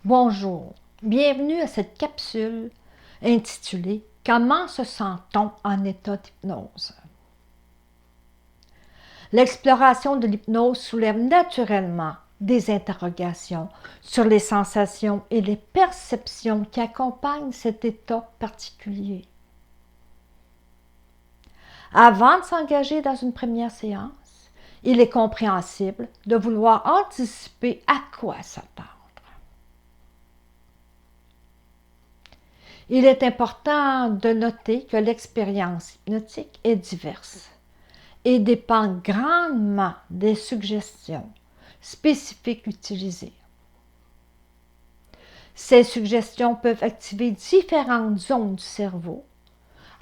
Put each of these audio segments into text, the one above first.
Bonjour, bienvenue à cette capsule intitulée « Comment se sent-on en état d'hypnose ?» L'exploration de l'hypnose soulève naturellement des interrogations sur les sensations et les perceptions qui accompagnent cet état particulier. Avant de s'engager dans une première séance, il est compréhensible de vouloir anticiper à quoi s'attendre. Il est important de noter que l'expérience hypnotique est diverse et dépend grandement des suggestions spécifiques utilisées. Ces suggestions peuvent activer différentes zones du cerveau,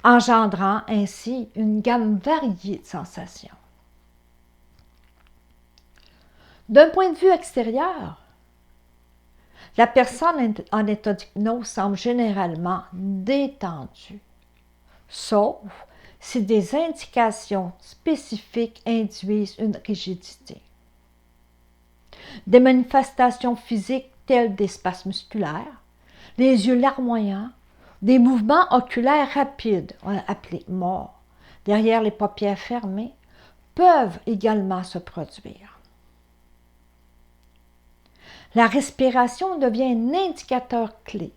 engendrant ainsi une gamme variée de sensations. D'un point de vue extérieur, la personne en état d'hypnose semble généralement détendue, sauf si des indications spécifiques induisent une rigidité. Des manifestations physiques telles des spasmes musculaires, les yeux larmoyants, des mouvements oculaires rapides, appelés morts, derrière les paupières fermées, peuvent également se produire. La respiration devient un indicateur clé,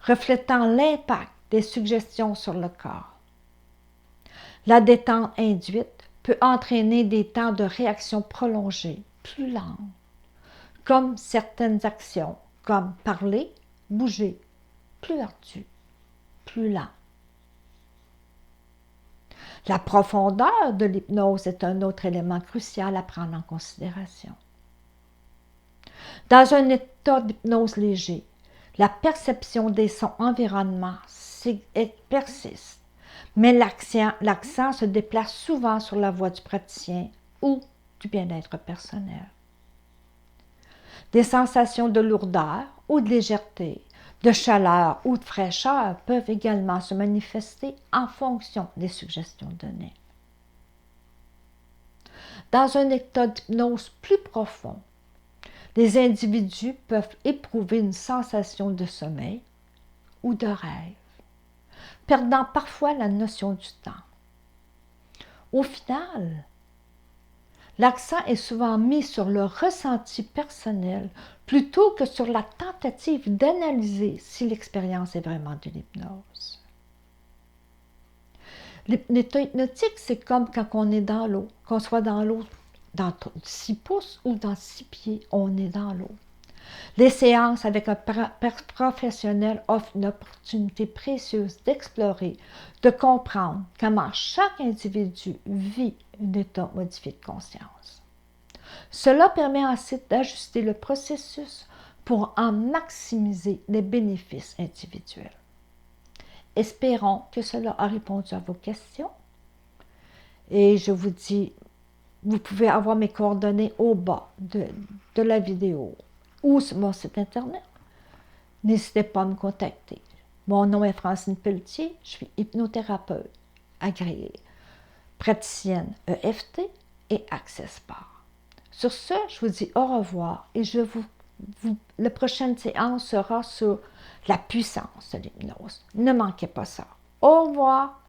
reflétant l'impact des suggestions sur le corps. La détente induite peut entraîner des temps de réaction prolongés, plus lents, comme certaines actions, comme parler, bouger, plus ardu, plus lent. La profondeur de l'hypnose est un autre élément crucial à prendre en considération. Dans un état d'hypnose léger, la perception des sons environnements persiste, mais l'accent se déplace souvent sur la voix du praticien ou du bien-être personnel. Des sensations de lourdeur ou de légèreté, de chaleur ou de fraîcheur peuvent également se manifester en fonction des suggestions données. Dans un état d'hypnose plus profond, les individus peuvent éprouver une sensation de sommeil ou de rêve, perdant parfois la notion du temps. Au final, l'accent est souvent mis sur le ressenti personnel plutôt que sur la tentative d'analyser si l'expérience est vraiment de l'hypnose. L'état hypnotique, c'est comme quand on est dans l'eau, qu'on soit dans l'eau dans 6 pouces ou dans 6 pieds, on est dans l'eau. Les séances avec un professionnel offrent une opportunité précieuse d'explorer, de comprendre comment chaque individu vit un état modifié de conscience. Cela permet ensuite d'ajuster le processus pour en maximiser les bénéfices individuels. Espérons que cela a répondu à vos questions. Et je vous dis, vous pouvez avoir mes coordonnées au bas de la vidéo ou sur mon site internet. N'hésitez pas à me contacter. Mon nom est Francine Pelletier, je suis hypnothérapeute agréée, praticienne EFT et Access Bar. Sur ce, je vous dis au revoir et la prochaine séance sera sur la puissance de l'hypnose. Ne manquez pas ça. Au revoir!